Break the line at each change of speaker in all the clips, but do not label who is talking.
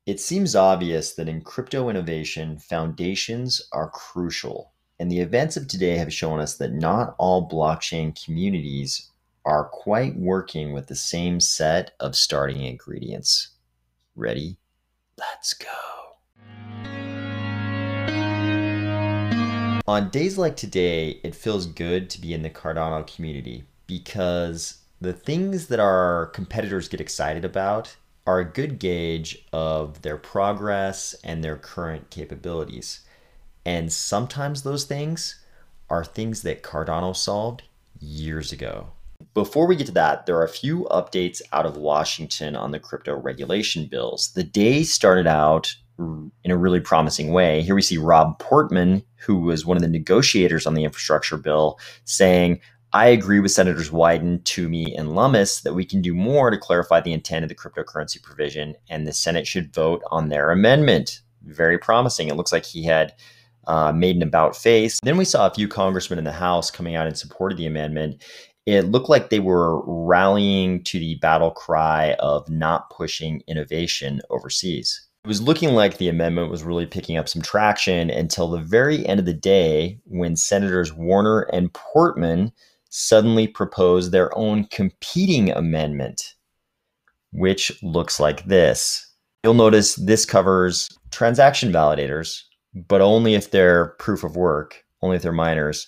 It seems obvious that in crypto innovation, foundations are crucial, and the events of today have shown us that not all blockchain communities are quite working with the same set of starting ingredients. Ready? Let's go. On days like today, it feels good to be in the Cardano community because the things that our competitors get excited about are a good gauge of their progress and their current capabilities. And sometimes those things are things that Cardano solved years ago. Before we get to that, there are a few updates out of Washington on the crypto regulation bills. The day started out in a really promising way. Here we see Rob Portman, who was one of the negotiators on the infrastructure bill, saying, I agree with Senators Wyden, Toomey, and Lummis that we can do more to clarify the intent of the cryptocurrency provision, and the Senate should vote on their amendment. Very promising. It looks like he had made an about face. Then we saw a few congressmen in the House coming out in support of the amendment. It looked like they were rallying to the battle cry of not pushing innovation overseas. It was looking like the amendment was really picking up some traction until the very end of the day when Senators Warner and Portman suddenly proposed their own competing amendment, which looks like this. You'll notice this covers transaction validators, but only if they're proof of work, only if they're miners,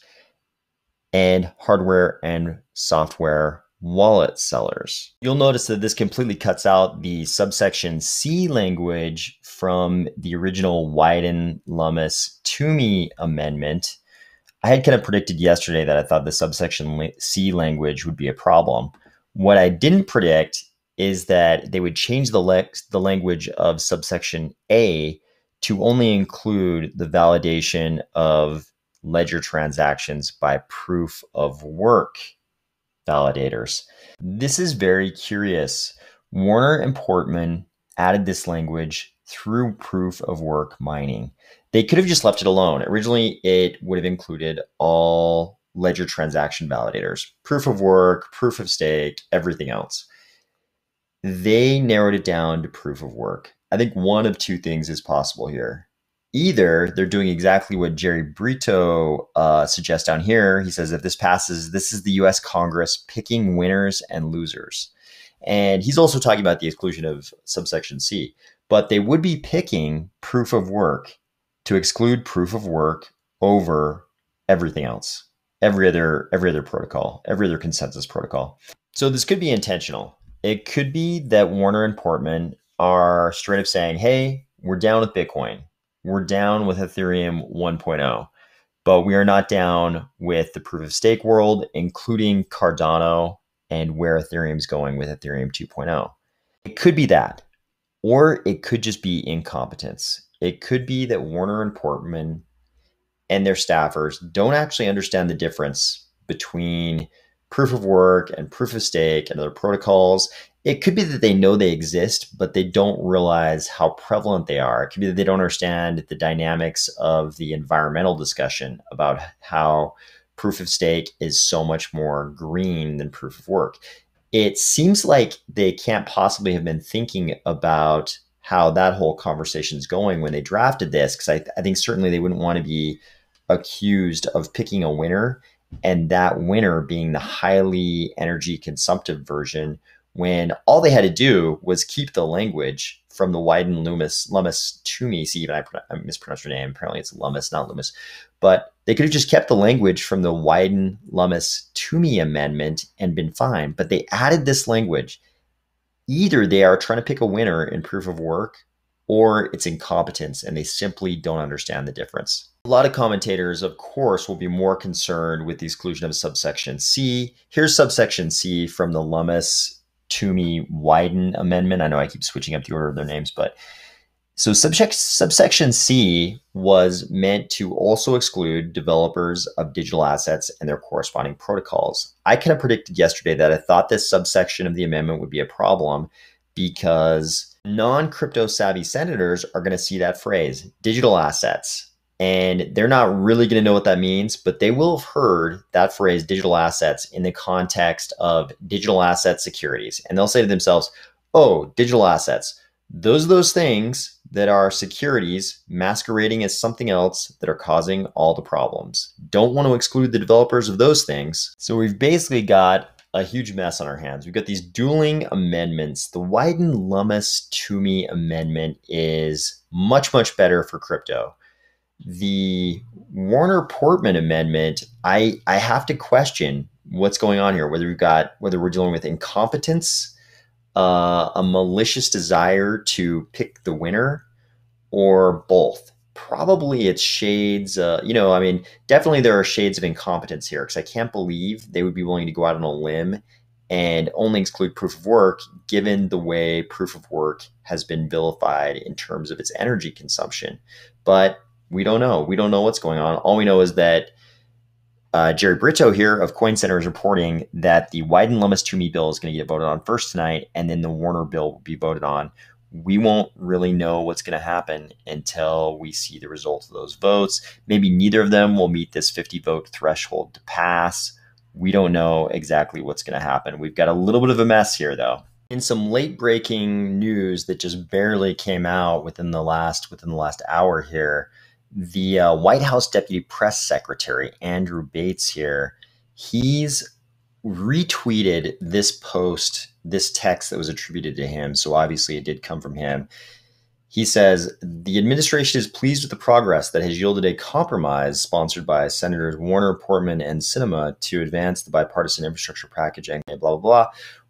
and hardware and software wallet sellers. You'll notice that this completely cuts out the subsection C language from the original Wyden-Lummis-Toomey amendment. I had kind of predicted yesterday that I thought the subsection C language would be a problem. What I didn't predict is that they would change the language of subsection A to only include the validation of ledger transactions by proof of work validators. This is very curious. Warner and Portman added this language through proof of work mining. They could have just left it alone. Originally, it would have included all ledger transaction validators, proof of work, proof of stake, everything else. They narrowed it down to proof of work. I think one of two things is possible here. Either they're doing exactly what Jerry Brito suggests down here. He says if this passes, this is the US Congress picking winners and losers. And he's also talking about the exclusion of subsection C. But they would be picking proof of work to exclude proof of work over everything else, every other protocol, every other consensus protocol. So this could be intentional. It could be that Warner and Portman are straight up saying, hey, we're down with Bitcoin. We're down with Ethereum 1.0, but we are not down with the proof of stake world, including Cardano and where Ethereum's going with Ethereum 2.0. It could be that, or it could just be incompetence. It could be that Warner and Portman and their staffers don't actually understand the difference between proof of work and proof of stake and other protocols. It could be that they know they exist, but they don't realize how prevalent they are. It could be that they don't understand the dynamics of the environmental discussion about how proof of stake is so much more green than proof of work. It seems like they can't possibly have been thinking about how that whole conversation is going when they drafted this, because I think certainly they wouldn't want to be accused of picking a winner and that winner being the highly energy consumptive version, when all they had to do was keep the language from the Wyden-Lummis-Toomey. See, even I mispronounced her name. Apparently it's Lummis, not Loomis. But they could have just kept the language from the Wyden-Lummis-Toomey amendment and been fine. But they added this language. Either they are trying to pick a winner in proof of work, or it's incompetence, and they simply don't understand the difference. A lot of commentators, of course, will be more concerned with the exclusion of subsection C. Here's subsection C from the Lummis-Toomey Wyden amendment. I know I keep switching up the order of their names, but so subsection C was meant to also exclude developers of digital assets and their corresponding protocols. I kind of predicted yesterday that I thought this subsection of the amendment would be a problem because non-crypto savvy senators are going to see that phrase, digital assets, and they're not really going to know what that means, but they will have heard that phrase, digital assets, in the context of digital asset securities. And they'll say to themselves, oh, digital assets, Those are those things that are securities masquerading as something else that are causing all the problems. Don't want to exclude the developers of those things. So we've basically got a huge mess on our hands. We've got these dueling amendments. The Wyden-Lummis-Toomey amendment is much, much better for crypto. The Warner-Portman amendment, I have to question what's going on here, whether we're dealing with incompetence, a malicious desire to pick the winner, or both. Probably it's shades, definitely there are shades of incompetence here, because I can't believe they would be willing to go out on a limb and only exclude proof of work, given the way proof of work has been vilified in terms of its energy consumption. But we don't know. We don't know what's going on. All we know is that Jerry Brito here of Coin Center is reporting that the Wyden-Lummis-Toomey bill is going to get voted on first tonight, and then the Warner bill will be voted on. We won't really know what's going to happen until we see the results of those votes. Maybe neither of them will meet this 50-vote threshold to pass. We don't know exactly what's going to happen. We've got a little bit of a mess here, though. In some late-breaking news that just barely came out within the last hour here, the White House Deputy Press Secretary, Andrew Bates here, he's retweeted this post, this text that was attributed to him. So obviously it did come from him. He says, the administration is pleased with the progress that has yielded a compromise sponsored by Senators Warner, Portman, and Sinema to advance the bipartisan infrastructure package, and blah, blah, blah.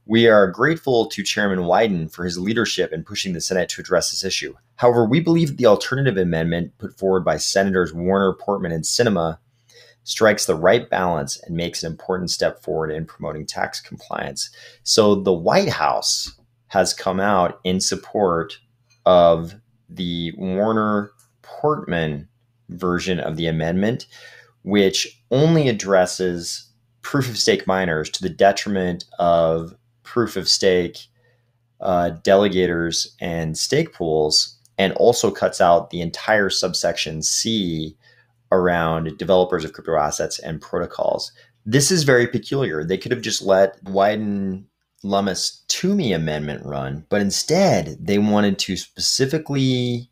We are grateful to Chairman Wyden for his leadership in pushing the Senate to address this issue. However, we believe that the alternative amendment put forward by Senators Warner, Portman, and Sinema strikes the right balance and makes an important step forward in promoting tax compliance. So the White House has come out in support of the Warner-Portman version of the amendment, which only addresses proof-of-stake miners to the detriment of proof-of-stake delegators and stake pools, and also cuts out the entire subsection C around developers of crypto assets and protocols. This is very peculiar. They could have just let Wyden-Lummis-Toomey amendment run, but instead they wanted to specifically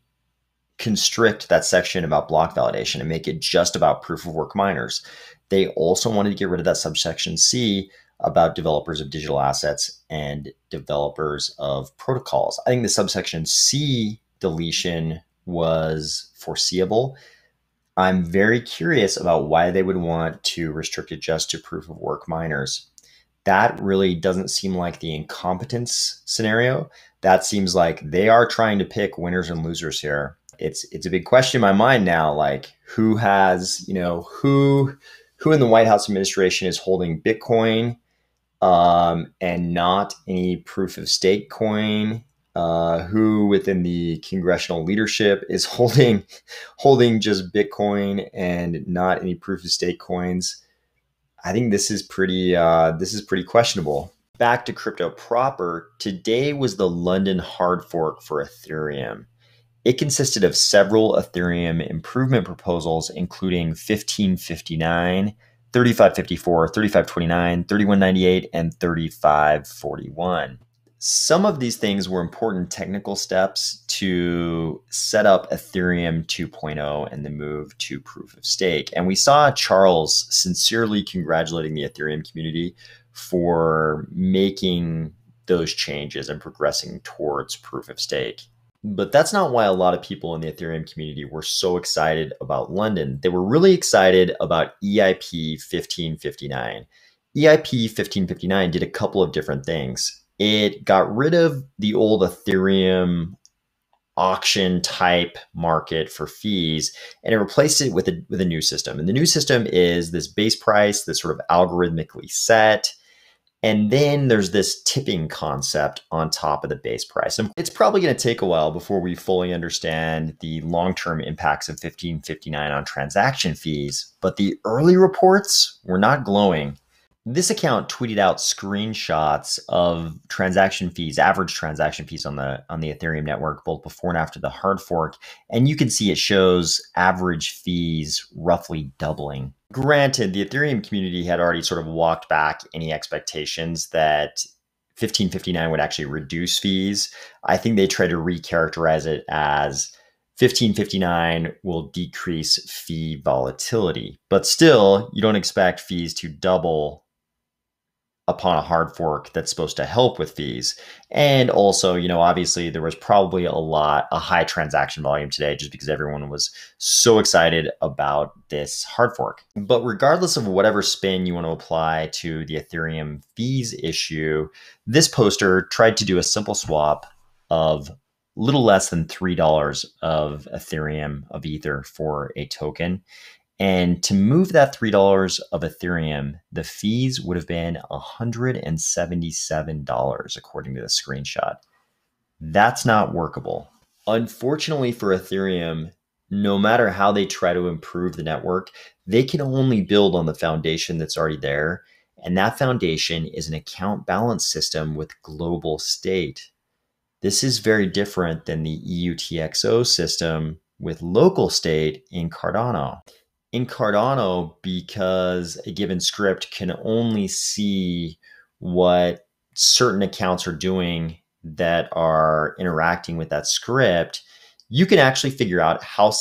constrict that section about block validation and make it just about proof of work miners. They also wanted to get rid of that subsection C about developers of digital assets and developers of protocols. I think the subsection C deletion was foreseeable. I'm very curious about why they would want to restrict it just to proof of work miners. That really doesn't seem like the incompetence scenario. That seems like they are trying to pick winners and losers here. It's a big question in my mind now, like who has, who in the White House administration is holding Bitcoin and not any proof of stake coin, who within the congressional leadership is holding just Bitcoin and not any proof of stake coins. I think this is pretty questionable. Back to crypto proper, today was the London hard fork for Ethereum. It consisted of several Ethereum improvement proposals, including 1559, 3554, 3529, 3198, and 3541. Some of these things were important technical steps to set up Ethereum 2.0 and the move to proof of stake. And we saw Charles sincerely congratulating the Ethereum community for making those changes and progressing towards proof of stake. But that's not why a lot of people in the Ethereum community were so excited about London. They were really excited about EIP 1559. EIP 1559 did a couple of different things. It got rid of the old Ethereum auction type market for fees, and it replaced it with a new system. And the new system is this base price that's sort of algorithmically set. And then there's this tipping concept on top of the base price. And it's probably going to take a while before we fully understand the long-term impacts of 1559 on transaction fees, but the early reports were not glowing. This account tweeted out screenshots of transaction fees, average transaction fees on the Ethereum network, both before and after the hard fork. And you can see it shows average fees roughly doubling. Granted, the Ethereum community had already sort of walked back any expectations that 1559 would actually reduce fees. I think they try to recharacterize it as 1559 will decrease fee volatility, but still, you don't expect fees to double upon a hard fork that's supposed to help with fees. And also, obviously there was probably a high transaction volume today just because everyone was so excited about this hard fork. But regardless of whatever spin you want to apply to the Ethereum fees issue, this poster tried to do a simple swap of little less than $3 of Ethereum, of Ether, for a token. And to move that $3 of Ethereum, the fees would have been $177, according to the screenshot. That's not workable. Unfortunately for Ethereum, no matter how they try to improve the network, they can only build on the foundation that's already there. And that foundation is an account balance system with global state. This is very different than the EUTXO system with local state in Cardano. In Cardano, because a given script can only see what certain accounts are doing that are interacting with that script, you can actually figure out how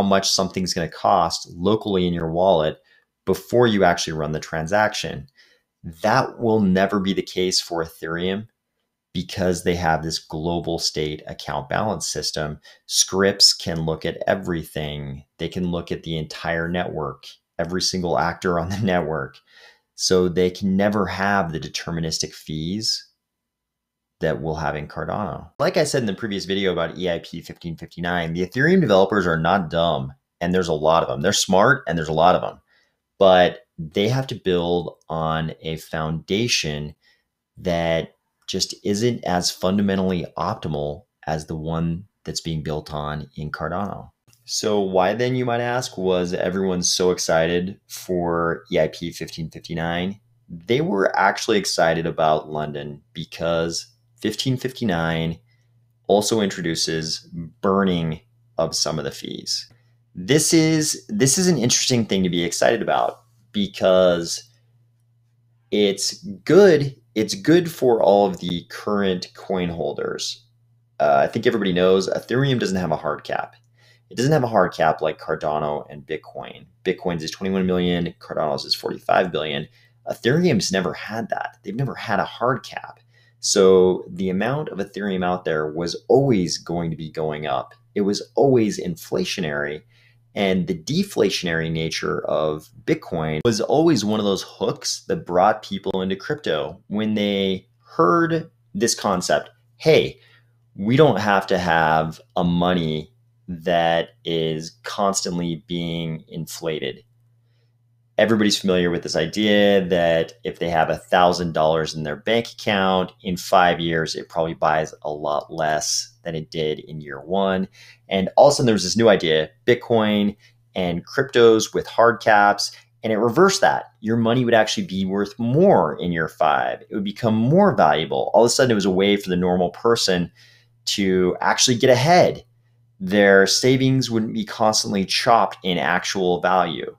much something's going to cost locally in your wallet before you actually run the transaction. That will never be the case for Ethereum, because they have this global state account balance system. Scripts can look at everything. They can look at the entire network, every single actor on the network. So they can never have the deterministic fees that we'll have in Cardano. Like I said in the previous video about EIP 1559, the Ethereum developers are not dumb, and there's a lot of them. They're smart, and there's a lot of them. But they have to build on a foundation that just isn't as fundamentally optimal as the one that's being built on in Cardano. So why then, you might ask, was everyone so excited for EIP 1559? They were actually excited about London because 1559 also introduces burning of some of the fees. This is an interesting thing to be excited about because it's good. It's good for all of the current coin holders. I think everybody knows Ethereum doesn't have a hard cap. It doesn't have a hard cap like Cardano and Bitcoin. Bitcoin's is 21 million, Cardano's is 45 billion. Ethereum's never had that. They've never had a hard cap. So the amount of Ethereum out there was always going to be going up. It was always inflationary. And the deflationary nature of Bitcoin was always one of those hooks that brought people into crypto when they heard this concept. Hey, we don't have to have a money that is constantly being inflated. Everybody's familiar with this idea that if they have $1,000 in their bank account, in 5 years, it probably buys a lot less than it did in year one. And all of a sudden, there was this new idea, Bitcoin and cryptos with hard caps, and it reversed that. Your money would actually be worth more in year 5. It would become more valuable. All of a sudden, it was a way for the normal person to actually get ahead. Their savings wouldn't be constantly chopped in actual value.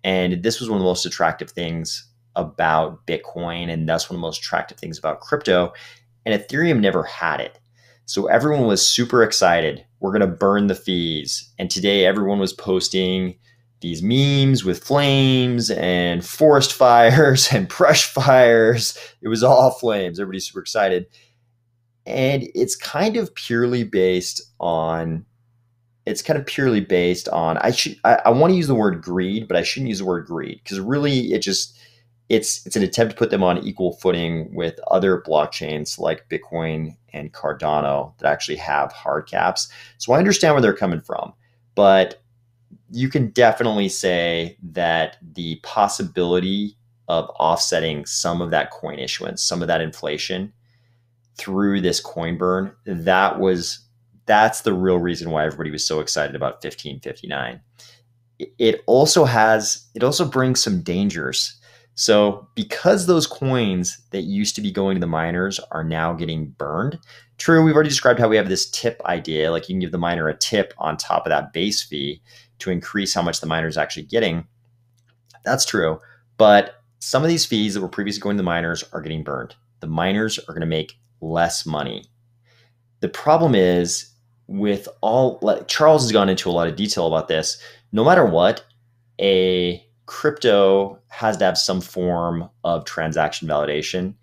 And this was one of the most attractive things about Bitcoin, and that's one of the most attractive things about crypto. And Ethereum never had it. So everyone was super excited. We're going to burn the fees. And today everyone was posting these memes with flames and forest fires and brush fires. It was all flames. Everybody's super excited. And it's kind of purely based on I want to use the word greed, but I shouldn't use the word greed, because really it's an attempt to put them on equal footing with other blockchains like Bitcoin and Cardano that actually have hard caps. So I understand where they're coming from, but you can definitely say that the possibility of offsetting some of that coin issuance, some of that inflation through this coin burn, that's the real reason why everybody was so excited about 1559. It also brings some dangers. So because those coins that used to be going to the miners are now getting burned, true, we've already described how we have this tip idea, like you can give the miner a tip on top of that base fee to increase how much the miner is actually getting. That's true. But some of these fees that were previously going to the miners are getting burned. the miners are going to make less money. The problem is with all, like Charles has gone into a lot of detail about this, no matter what, a crypto has to have some form of transaction validation.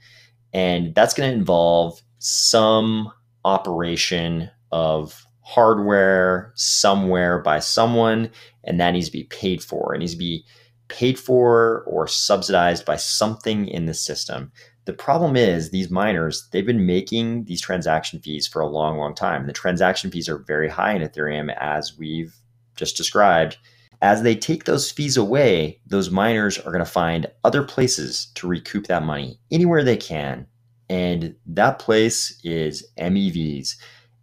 And that's going to involve some operation of hardware somewhere by someone, and that needs to be paid for. It needs to be paid for or subsidized by something in the system. The problem is these miners, they've been making these transaction fees for a long, long time. The transaction fees are very high in Ethereum, as we've just described. As they take those fees away, those miners are going to find other places to recoup that money anywhere they can. And that place is MEVs.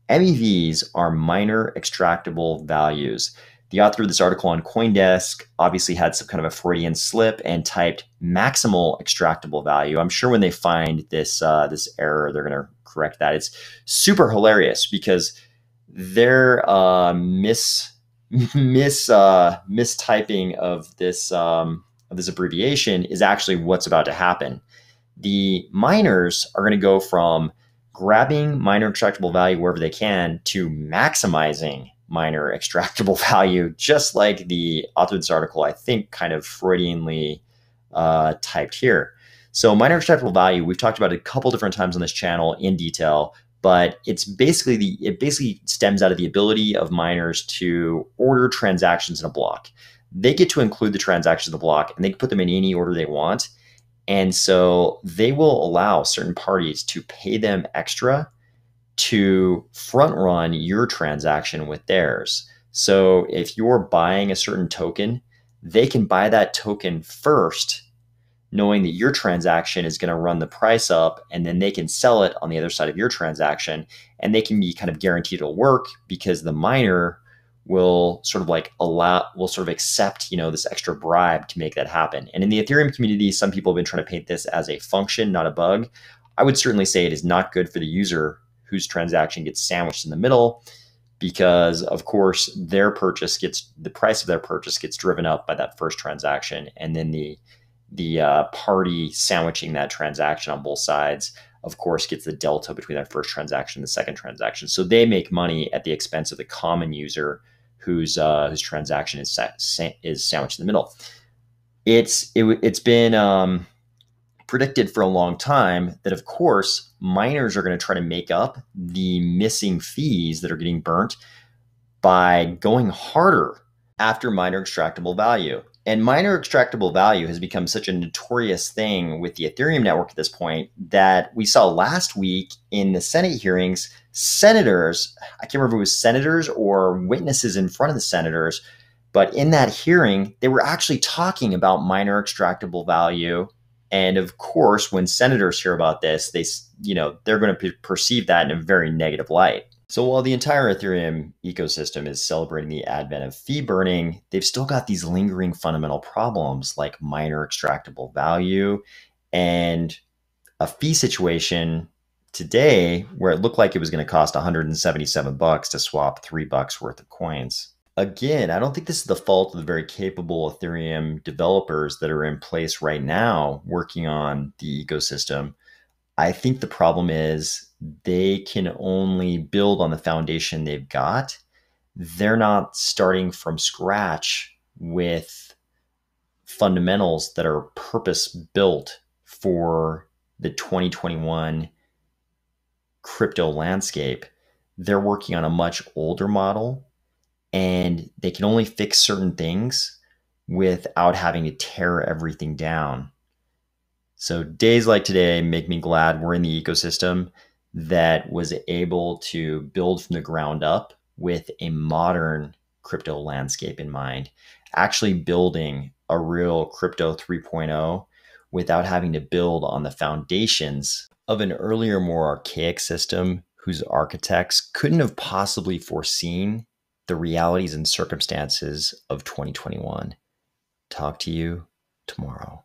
MEVs are miner extractable values. The author of this article on CoinDesk obviously had some kind of a Freudian slip and typed maximal extractable value. I'm sure when they find this error, they're going to correct that. It's super hilarious because their mistyping of this abbreviation is actually what's about to happen. The miners are going to go from grabbing miner extractable value wherever they can to maximizing miner extractable value, just like the author of this article, I think, kind of Freudianly typed here. So miner extractable value, we've talked about it a couple different times on this channel in detail, but it basically stems out of the ability of miners to order transactions in a block. They get to include the transactions in the block, and they can put them in any order they want. And so they will allow certain parties to pay them extra to front run your transaction with theirs. So if you're buying a certain token, they can buy that token first, knowing that your transaction is going to run the price up, and then they can sell it on the other side of your transaction, and they can be kind of guaranteed it'll work because the miner will sort of accept, this extra bribe to make that happen. And in the Ethereum community, some people have been trying to paint this as a function, not a bug. I would certainly say it is not good for the user whose transaction gets sandwiched in the middle, because of course the price of their purchase gets driven up by that first transaction, and then the party sandwiching that transaction on both sides, of course, gets the delta between that first transaction and the second transaction. So they make money at the expense of the common user whose transaction is sandwiched in the middle. It's been predicted for a long time that, of course, miners are going to try to make up the missing fees that are getting burnt by going harder after miner extractable value. And miner extractable value has become such a notorious thing with the Ethereum network at this point that we saw last week in the Senate hearings, senators, I can't remember if it was senators or witnesses in front of the senators, but in that hearing, they were actually talking about miner extractable value. And of course, when senators hear about this, they're going to perceive that in a very negative light. So while the entire Ethereum ecosystem is celebrating the advent of fee burning, they've still got these lingering fundamental problems like miner extractable value and a fee situation today where it looked like it was going to cost $177 to swap $3 worth of coins. Again, I don't think this is the fault of the very capable Ethereum developers that are in place right now working on the ecosystem. I think the problem is they can only build on the foundation they've got. They're not starting from scratch with fundamentals that are purpose built for the 2021 crypto landscape. They're working on a much older model, and they can only fix certain things without having to tear everything down. So days like today make me glad we're in the ecosystem that was able to build from the ground up with a modern crypto landscape in mind, actually building a real crypto 3.0 without having to build on the foundations of an earlier, more archaic system whose architects couldn't have possibly foreseen the realities and circumstances of 2021. Talk to you tomorrow.